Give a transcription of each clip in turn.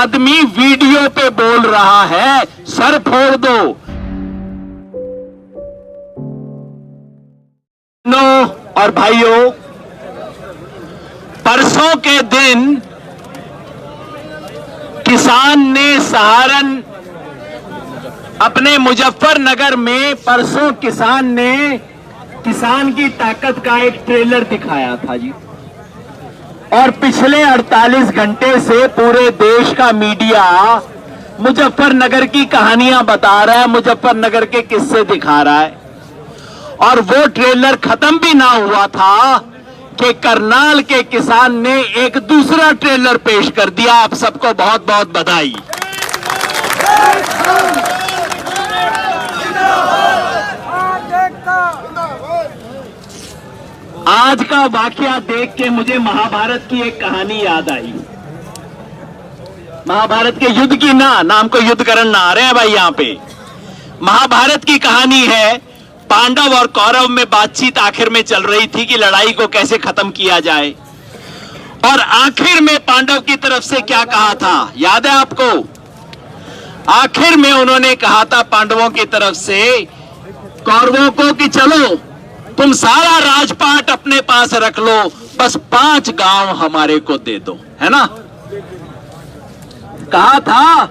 आदमी वीडियो पे बोल रहा है, सर फोड़ दो। और भाइयों, परसों के दिन किसान ने सहारन अपने मुजफ्फरनगर में परसों किसान ने किसान की ताकत का एक ट्रेलर दिखाया था जी। और पिछले 48 घंटे से पूरे देश का मीडिया मुजफ्फरनगर की कहानियां बता रहा है, मुजफ्फरनगर के किस्से दिखा रहा है। और वो ट्रेलर खत्म भी ना हुआ था कि करनाल के किसान ने एक दूसरा ट्रेलर पेश कर दिया। आप सबको बहुत बहुत बधाई। आज का वाकया देख के मुझे महाभारत की एक कहानी याद आई। महाभारत के युद्ध की ना, नाम को युद्ध करण ना आ रहे हैं भाई यहां पे। महाभारत की कहानी है, पांडव और कौरव में बातचीत आखिर में चल रही थी कि लड़ाई को कैसे खत्म किया जाए। और आखिर में पांडव की तरफ से क्या कहा था, याद है आपको? आखिर में उन्होंने कहा था पांडवों की तरफ से कौरवों को कि चलो तुम सारा राजपाट अपने पास रख लो, बस 5 गांव हमारे को दे दो, है ना? कहा था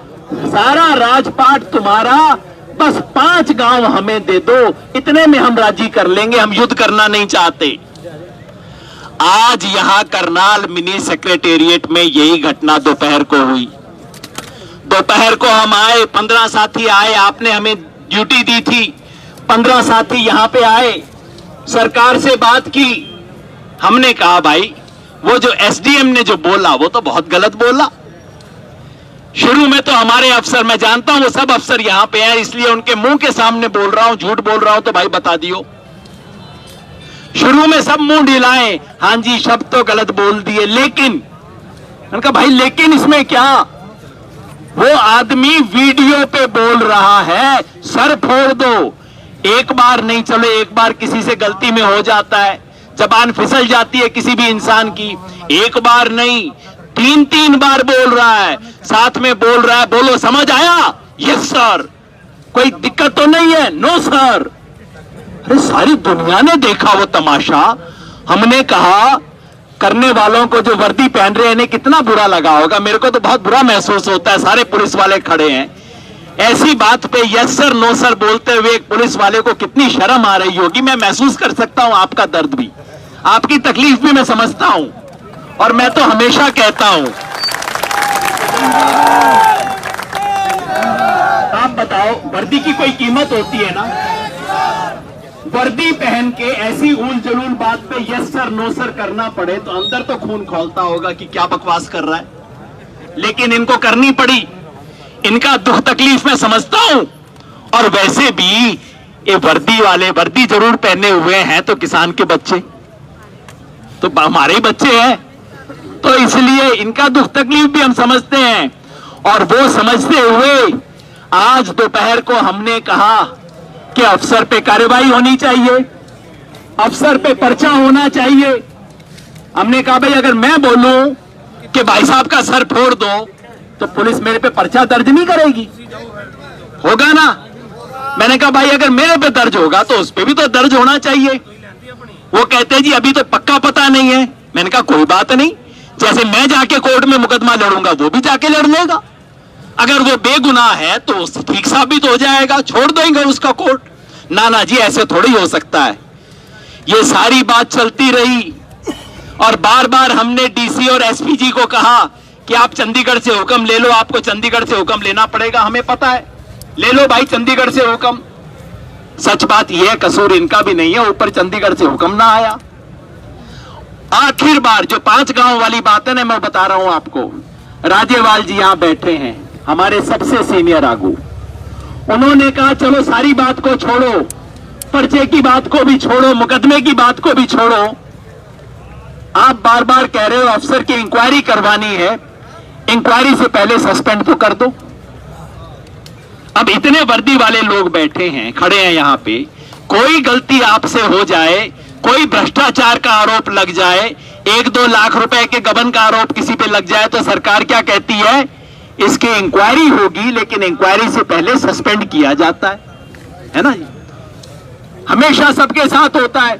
सारा राजपाट तुम्हारा, बस 5 गांव हमें दे दो, इतने में हम राजी कर लेंगे, हम युद्ध करना नहीं चाहते। आज यहां करनाल मिनी सेक्रेटेरिएट में यही घटना दोपहर को हुई। दोपहर को हम आए, 15 साथी आए, आपने हमें ड्यूटी दी थी, 15 साथी यहां पे आए, सरकार से बात की। हमने कहा भाई वो जो एसडीएम ने जो बोला वो तो बहुत गलत बोला। शुरू में तो हमारे अफसर, मैं जानता हूं वो सब अफसर यहां पे हैं, इसलिए उनके मुंह के सामने बोल रहा हूं, झूठ बोल रहा हूं तो भाई बता दियो। शुरू में सब मुंह ढिलाए, हां जी शब्द तो गलत बोल दिए, लेकिन मैंने कहा भाई लेकिन इसमें क्या? वो आदमी वीडियो पे बोल रहा है, सर फोड़ दो। एक बार नहीं, चलो एक बार किसी से गलती में हो जाता है, जबान फिसल जाती है किसी भी इंसान की। एक बार नहीं, 3 बार बोल रहा है, साथ में बोल रहा है, बोलो समझ आया? Yes sir. कोई दिक्कत तो नहीं है? No sir. अरे सारी दुनिया ने देखा वो तमाशा। हमने कहा करने वालों को, जो वर्दी पहन रहे हैं, इन्हें कितना बुरा लगा होगा। मेरे को तो बहुत बुरा महसूस होता है, सारे पुलिस वाले खड़े हैं, ऐसी बात पे यस सर नो सर बोलते हुए एक पुलिस वाले को कितनी शर्म आ रही होगी। मैं महसूस कर सकता हूं आपका दर्द भी, आपकी तकलीफ भी मैं समझता हूं। और मैं तो हमेशा कहता हूं, आप बताओ वर्दी की कोई कीमत होती है ना? वर्दी पहन के ऐसी उल जलूल बात पे यस सर नो सर करना पड़े तो अंदर तो खून खौलता होगा कि क्या बकवास कर रहा है। लेकिन इनको करनी पड़ी, इनका दुख तकलीफ मैं समझता हूं। और वैसे भी ये वर्दी वाले वर्दी जरूर पहने हुए हैं तो किसान के बच्चे तो हमारे ही बच्चे हैं, तो इसलिए इनका दुख तकलीफ भी हम समझते हैं। और वो समझते हुए आज दोपहर को हमने कहा कि अफसर पे कार्रवाई होनी चाहिए, अफसर पे पर्चा होना चाहिए। हमने कहा भाई अगर मैं बोलूं कि भाई साहब का सर फोड़ दो तो पुलिस मेरे पे पर्चा दर्ज नहीं करेगी, होगा ना? मैंने कहा भाई अगर मेरे पे दर्ज होगा तो उस पे भी तो दर्ज होना चाहिए। वो कहते जी अभी तो पक्का पता नहीं है। मैंने कहा कोई बात नहीं, जैसे मैं जाके कोर्ट में मुकदमा लड़ूंगा वो भी जाके लड़ लेगा। अगर वो बेगुनाह है तो ठीक साबित हो जाएगा, छोड़ देंगे उसका कोर्ट। ना जी ऐसे थोड़ी हो सकता है। ये सारी बात चलती रही और बार बार हमने डीसी और एसपी जी को कहा कि आप चंडीगढ़ से हुक्म ले लो, आपको चंडीगढ़ से हुक्म लेना पड़ेगा, हमें पता है, ले लो भाई चंडीगढ़ से हुक्म। सच बात यह है कसूर इनका भी नहीं है, ऊपर चंडीगढ़ से हुक्म ना आया। आखिर बार जो 5 गांव वाली बात है ना, मैं बता रहा हूं आपको, राजेवाल जी यहां बैठे हैं, हमारे सबसे सीनियर आगू। उन्होंने कहा चलो सारी बात को छोड़ो, पर्चे की बात को भी छोड़ो, मुकदमे की बात को भी छोड़ो, आप बार बार कह रहे हो अफसर की इंक्वायरी करवानी है, इंक्वायरी से पहले सस्पेंड तो कर दो। अब इतने वर्दी वाले लोग बैठे हैं, खड़े हैं यहां पे, कोई गलती आपसे हो जाए, कोई भ्रष्टाचार का आरोप लग जाए, 1-2 लाख रुपए के गबन का आरोप किसी पे लग जाए तो सरकार क्या कहती है इसकी इंक्वायरी होगी, लेकिन इंक्वायरी से पहले सस्पेंड किया जाता है ना जी, हमेशा सबके साथ होता है।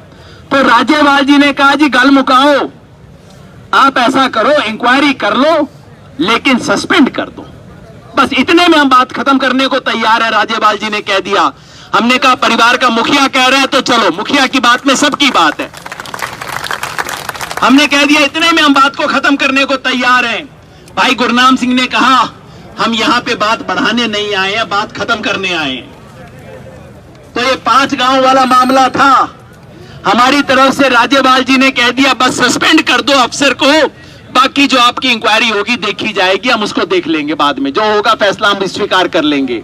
तो राज्यपाल जी ने कहा जी गल मुकाओ, आप ऐसा करो इंक्वायरी कर लो लेकिन सस्पेंड कर दो। बस इतने में हम बात खत्म करने को तैयार है। राज्यपाल जी ने कह दिया, हमने कहा परिवार का मुखिया कह रहा है तो चलो, मुखिया की बात में सबकी बात है। हमने कह दिया इतने में हम बात को खत्म करने को तैयार हैं। भाई गुरनाम सिंह ने कहा हम यहां पे बात बढ़ाने नहीं आए हैं, बात खत्म करने आए हैं। तो ये 5 गांव वाला मामला था, हमारी तरफ से राज्यपाल जी ने कह दिया बस सस्पेंड कर दो अफसर को, बाकी जो आपकी इंक्वायरी होगी देखी जाएगी, हम उसको देख लेंगे, बाद में जो होगा फैसला हम स्वीकार कर लेंगे।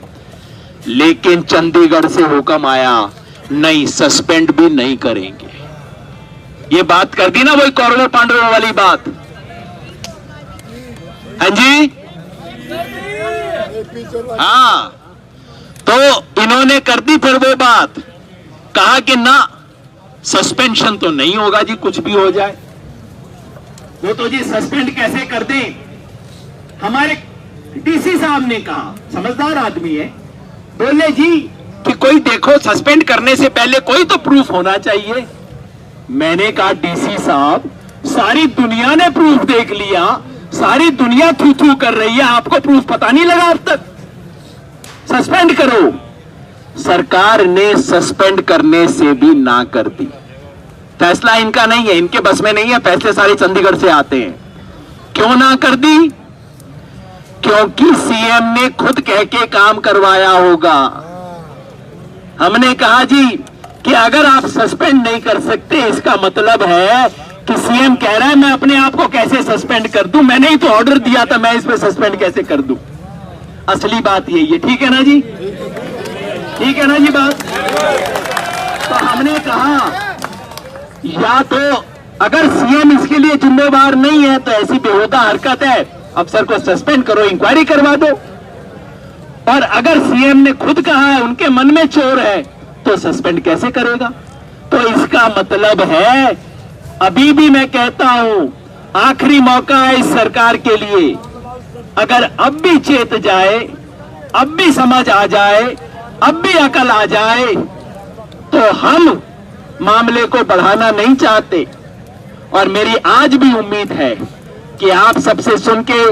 लेकिन चंडीगढ़ से हुक्म आया नहीं, सस्पेंड भी नहीं करेंगे। ये बात कर दी ना वही कौरवों पांडवों वाली बात। हाँ जी, हाँ, तो इन्होंने कर दी फिर वो बात, कहा कि ना सस्पेंशन तो नहीं होगा जी, कुछ भी हो जाए। वो तो जी सस्पेंड कैसे कर दें। हमारे डीसी साहब ने कहा, समझदार आदमी है, बोले जी कि कोई देखो सस्पेंड करने से पहले कोई तो प्रूफ होना चाहिए। मैंने कहा डीसी साहब सारी दुनिया ने प्रूफ देख लिया, सारी दुनिया थू थू कर रही है, आपको प्रूफ पता नहीं लगा अब तक, सस्पेंड करो। सरकार ने सस्पेंड करने से भी ना कर दी। फैसला इनका नहीं है, इनके बस में नहीं है, फैसले सारे चंडीगढ़ से आते हैं। क्यों ना कर दी? क्योंकि सीएम ने खुद कह के काम करवाया होगा। हमने कहा जी कि अगर आप सस्पेंड नहीं कर सकते, इसका मतलब है कि सीएम कह रहा है मैं अपने आप को कैसे सस्पेंड कर दूं, मैंने ही तो ऑर्डर दिया था, मैं इस पे सस्पेंड कैसे कर दूं। असली बात यही है, ठीक है ना जी, ठीक है ना जी बात। तो हमने कहा या तो अगर सीएम इसके लिए जिम्मेदार नहीं है तो ऐसी बेहुदा हरकत है, अफसर को सस्पेंड करो, इंक्वायरी करवा दो। और अगर सीएम ने खुद कहा है, उनके मन में चोर है, तो सस्पेंड कैसे करेगा। तो इसका मतलब है, अभी भी मैं कहता हूं आखिरी मौका है इस सरकार के लिए, अगर अब भी चेत जाए, अब भी समझ आ जाए, अब भी अकल आ जाए, तो हम मामले को बढ़ाना नहीं चाहते। और मेरी आज भी उम्मीद है कि आप सबसे सुन के,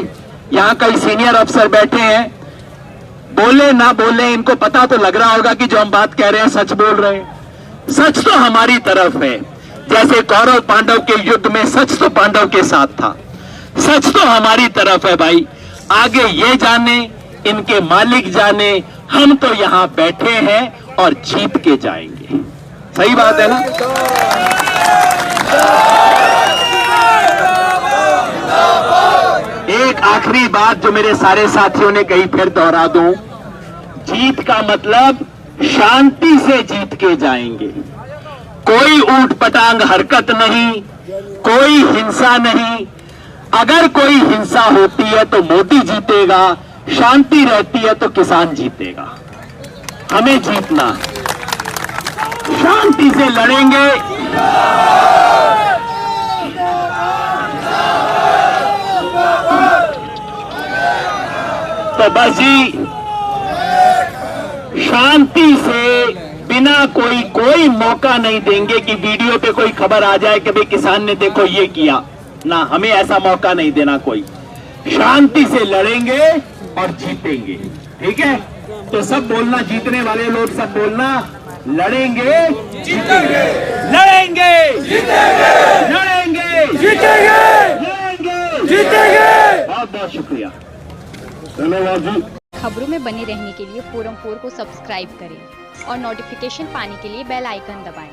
यहां कई सीनियर अफसर बैठे हैं, बोले ना बोले इनको पता तो लग रहा होगा कि जो हम बात कह रहे हैं सच बोल रहे हैं। सच तो हमारी तरफ है, जैसे कौरव पांडव के युद्ध में सच तो पांडव के साथ था, सच तो हमारी तरफ है भाई। आगे ये जाने, इनके मालिक जाने, हम तो यहां बैठे हैं और जीत के जाएंगे। सही बात है ना। एक आखिरी बात जो मेरे सारे साथियों ने कही, फिर दोहरा दूं, जीत का मतलब शांति से जीत के जाएंगे। कोई ऊट पटांग हरकत नहीं, कोई हिंसा नहीं। अगर कोई हिंसा होती है तो मोदी जीतेगा, शांति रहती है तो किसान जीतेगा। हमें जीतना, शांति से लड़ेंगे। तो बस जी शांति से, बिना कोई मौका नहीं देंगे कि वीडियो पे कोई खबर आ जाए कि भाई किसान ने देखो ये किया ना, हमें ऐसा मौका नहीं देना। कोई शांति से लड़ेंगे और जीतेंगे, ठीक है। तो सब बोलना, जीतने वाले लोग सब बोलना, लड़ेंगे जीतेंगे, लड़ेंगे जीतेंगे, लड़ेंगे जीतेंगे, लड़ेंगे जीतेंगे। बहुत बहुत शुक्रिया, धन्यवाद जी। खबरों में बने रहने के लिए फोरम 4 को सब्सक्राइब करें और नोटिफिकेशन पाने के लिए बेल आइकन दबाएं।